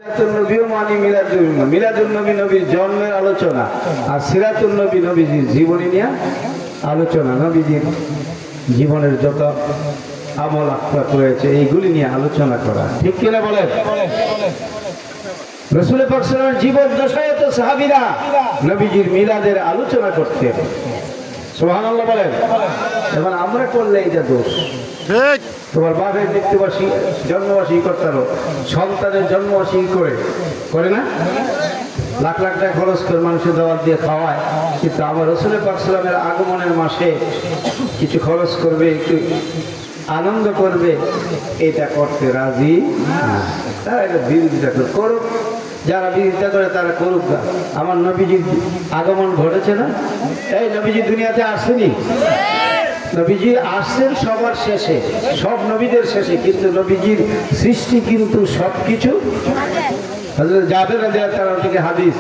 নবীও মানি মিলাদুন নবী নবীর জন্মের আলোচনা, আর সিরাতুন নবী নবীজির জীবনী নিয়ে আলোচনা, নবীজির জীবনের যত আমল আখলাক রয়েছে এইগুলি নিয়ে আলোচনা করা, ঠিক কিনা বলেন? রাসূল পাক সাল্লাল্লাহু আলাইহি ওয়াসাল্লামের জীবন দশায় তো সাহাবীরা নবীজির মিলাদের আলোচনা করতেন। সুবহানাল্লাহ বলেন। এখন আমরা করলে এটা দোষ। ঠিক, তোমার বাপের মৃত্যুবার্ষিকী জন্মবার্ষিকী করতে পারো, সন্তানের জন্মবার্ষিকী করে না, লাখ লাখ টাকা খরচ করে মানুষের দাওয়াত দিয়ে খাওয়ায়, কিন্তু আমার রাসূল পাক সাল্লাল্লাহু আলাইহি ওয়াসাল্লামের আগমনের মাসে কিছু খরচ করবে, একটু আনন্দ করবে, এটা করতে রাজি না। তারা এটা বিরোধিতা করুক, যারা বিরোধিতা করে তারা করুক না। আমার নবীজির আগমন ঘটেছে না? এই নবীজি দুনিয়াতে আসেনি? নবীজি আসছেন সবার শেষে, সব নবীদের শেষে, কিন্তু নবীজির সৃষ্টি কিন্তু সবকিছু। হযরত জাবের রাদিয়াল্লাহু তাআলা থেকে হাদিস,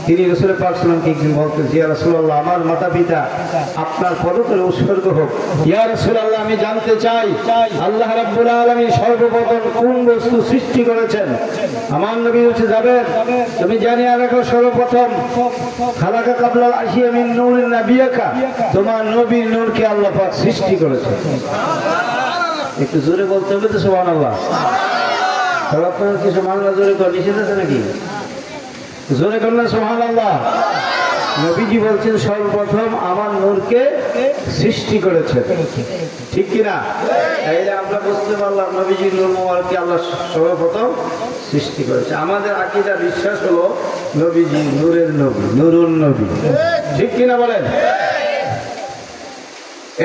তিনি রাসূল পাক সাল্লাল্লাহু আলাইহি ওয়াসাল্লামকে একদিন বলতেন, ইয়া রাসূলুল্লাহ, আমার মাতা পিতা আপনার পদতলে উৎসর্গ হোক। ইয়া রাসূলুল্লাহ, আমি জানতে চাই আল্লাহ রাব্বুল আলামিন সর্বপ্রথম কোন বস্তু সৃষ্টি করেছেন? আমার নবী বলছে, জাবের, তুমি জানিয়ে রাখো সর্বপ্রথম খালাকা কাবলাল আশিয়া মিন নূরিন নাবিয়াকা, তোমার নবীর নূরকে আল্লাহ পাক সৃষ্টি করেছেন। একটু জোরে বলতে হবে তো সুবহানাল্লাহ। আপনার কিছু মানলা জোরে কর, নিষেধ আছে নাকি? জোরে কর না সুবহানাল্লাহ। নবীজি বলছেন সর্বপ্রথম আমার নূরকে সৃষ্টি করেছেন, ঠিক কিনা? তাইলে আমরা বুঝতে পারলাম নবীজির নূর মোবারককে আল্লাহ সর্বপ্রথম সৃষ্টি করেছে। আমাদের আকীদা বিশ্বাস হলো নবীজি নূরের নবী, নুরুন নবী, ঠিক কিনা বলেন?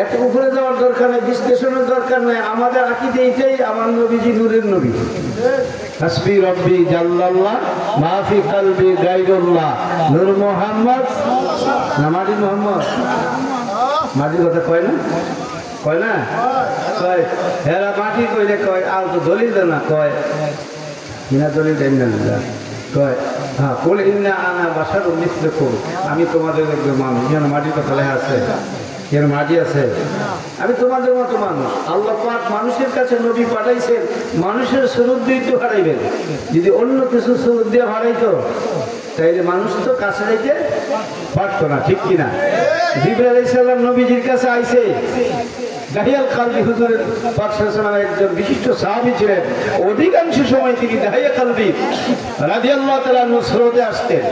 এত উপরে যাওয়ার দরকার নেই, বিশ্লেষণের দরকার নেই। আমাদের আকীদা এইটাই, আমার নবীজি নূরের নবী। হাসবি রব্বি জাল্লাল্লাহ মা ফি কলবি গায়রুল্লাহ, নূর মুহাম্মদ না মাদি মুহাম্মদ? মাদির কথা কয় না, কয় না, কয় হেরা মাটি কইলে কয় আল তো দলিল দেন না, কয় বিনা দলিল দেন না, কয় হ্যাঁ কুল ইন্না আনা বাশারুম মিসলুকুম, আমি তোমাদের একজন মানুষ। যেন মাটির কথা লেখা আছে, এর মাঝি আছে, আমি তোমাদের মতো মানুষ। আল্লাহ পাক মানুষের কাছে নবী পাঠাইছেন, মানুষের সুরত দিয়ে তো হারাইবেন। যদি অন্য কিছু সুরত দিয়ে হারাইতো তাইলে মানুষ তো কাছে যাইতে পারতো না, ঠিক কিনা? জিবরাইল আলাইহিস সালাম নবীজির কাছে আইছে, দাহিয়াল কালবি হুজুরের পাক সাল্লাল্লাহু আলাইহি একজন বিশিষ্ট সাহাবী ছিলেন। অধিকাংশ সময় তিনি দাহিয়া কালবি রাদিয়াল্লাহু তাআলা আনহু সুরতে আসতেন।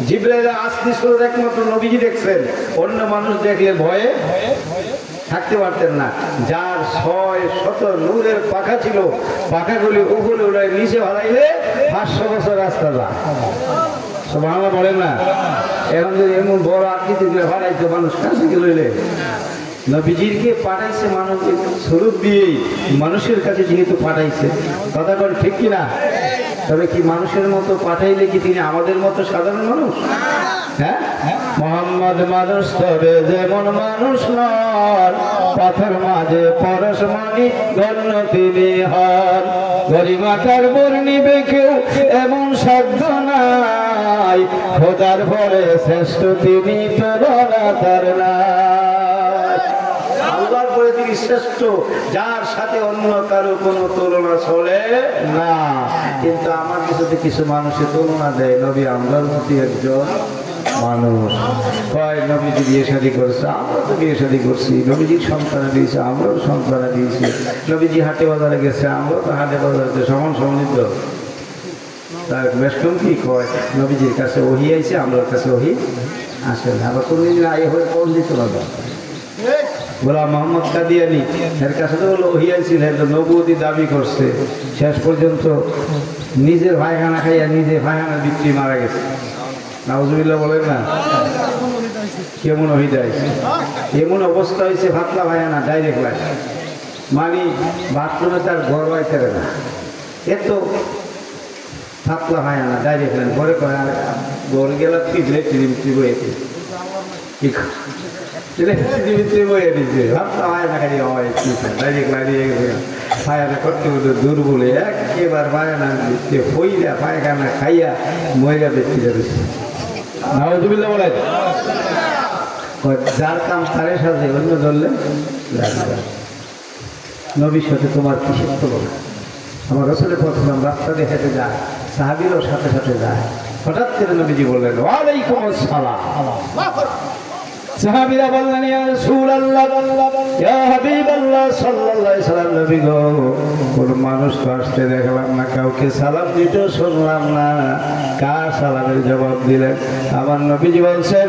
জিবরাইল আসলি সুরত একমাত্র নবীজি দেখছেন, অন্য মানুষ দেখলে ভয়ে থাকতে পারতেন না। যার 600 নূরের পাখা ছিল, পাখাগুলি উপরে উড়াই নিচে হারাইলে 500 বছর রাস্তা যায়। সুবহানাল্লাহ বলেন না? এখন যদি এমন বড় আকৃতি দিয়ে হারাইতো, মানুষ কাছে লইলে নবীজিকে পাঠাইছে মানুষের স্বরূপ দিয়েই, মানুষের কাছে যেহেতু পাঠাইছে, কথা বল ঠিক কিনা? তবে কি মানুষের মতো পাঠাইলে কি তিনি আমাদের মতো সাধারণ মানুষ? হ্যাঁ, মোহাম্মদ মানুষ তবে যেমন মানুষ নন, পাথর মাঝে পরশমণি ধন্য তিনি হন। গরিমাতার বর্ণিবে কেউ এমন সাধ্য নাই, খোদার পরে শ্রেষ্ঠ তিনি, তুলনা তার নাই। আল্লাহর পরে তিনি শ্রেষ্ঠ, যার সাথে অন্য কারো কোনো তুলনা চলে না। কিন্তু আমার কিছু মানুষের তুলনা দেয়, নবী আমরার মতো একজন মানুষ। কয় নবীজি বিয়ে শাদী করছে, আমরা তো বিয়ে শাদী করছি। নবীজির সন্তানে দিয়েছে, আমরাও সন্তানে দিয়েছি। নবীজি হাটে বাজারে গেছে, আমরাও তো হাটে বাজারে সমান সমানিত। তার বেশকম কি কয়, নবীজির কাছে ওহি আইছে, আমরার কাছে ওহি আসে না। আবার কোনদিন আই হয়ে কোন দিতে পারবো গোলাম মোহাম্মদ কাদিয়ানি, এর কাছে তো বললো ওহি আইছিল, নবুয়তি দাবি করছে। শেষ পর্যন্ত নিজের পায়খানা খাইয়া নিজে পায়খানা বিক্রি মারা গেছে। নাউজুবিল্লাহ বলেন না? কেমন হইদায়, এমন অবস্থা হয়েছে, ভাতলা পায়খানা ডাইরেক্ট লাগে, মানে বাথরুমে তার ঘর হইতে না, এত ভাতলা পায়খানা ডাইরেক্ট লাগে। ঘরে করে ঘর গেলে পিছলে টিভি বইয়ে দুর্বলে একেবারে পায়খানা হইয়া পায়খানা খাইয়া মহিলা ব্যক্তি যাবে। নাউজুবিল্লাহ বলে, যার কাম তারের সাথে অন্য ধরলে নবীর সাথে তোমার কিসের তুলনা? আমার রাসূলের পথ রাস্তা দিয়ে হেঁটে যায়, সাহাবীরও সাথে সাথে যায়। হঠাৎ করে নবীজি বললেন ওয়ালাইকুম আসসালাম। সাহাবীরা বললেন ইয়া রাসূলুল্লাহ ইয়া হাবিবাল্লাহ সাল্লাল্লাহু আলাইহি সাল্লাম, নবী গো কোন মানুষ তো আসতে দেখলাম না, কাউকে সালাম দিতে শুনলাম না, কার সালামের জবাব দিলেন? আমার নবীজি বলছেন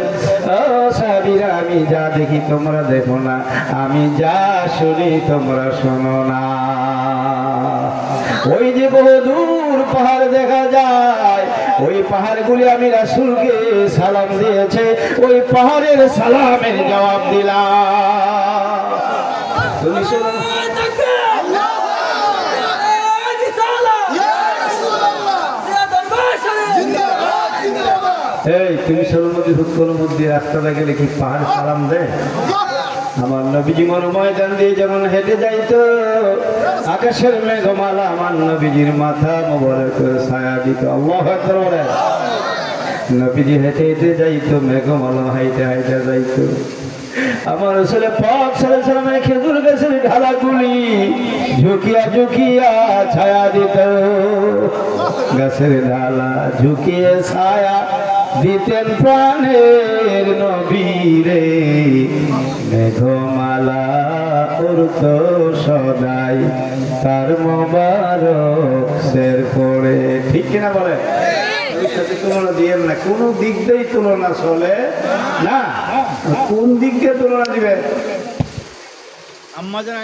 ও সাহাবীরা, আমি যা দেখি তোমরা দেখো না, আমি যা শুনি তোমরা শোনো না। ওই যে বহু দূর পাহাড় দেখা যায়, ওই পাহাড়গুলি আমি রাসূলকে সালাম দিয়েছে, ওই পাহাড়ের সালামের জবাব দিলাম। তুমি শোনো এই তুমি সরমতি হুক্কর মধ্যে রাস্তাটা গেলে কি পাহাড় সালাম দেয়? আমার নবীজি মন ময়দান দিয়ে যেমন হেঁটে যাইতো, আকাশের মেঘমালা আমার নবীজির মাথা মোবারকের ছায়া দিত। আল্লাহু আকবার বলেন। নবীজি হেঁটে হেঁটে যাইতো, মেঘমালা হাইটে হাইটে যাইতো। আমার রাসূল পাক সাল্লাল্লাহু আলাইহি ওয়াসাল্লামের খেজুর গাছের ঢালাগুলি ঝুঁকিয়া ঝুঁকিয়া ছায়া দিত। গাছের ঢালা ঝুঁকিয়ে ছায়া দিতেন প্রাণের নবী রে, মেঘমালা উড়ত সদাই তার মোবারক শের করে। ঠিক কিনা বলে? সাথে তুলনা দিয়েন না, কোন দিক দিয়েই তুলনা চলে না। কোন দিক দিয়ে তুলনা দিবে? আম্মা জান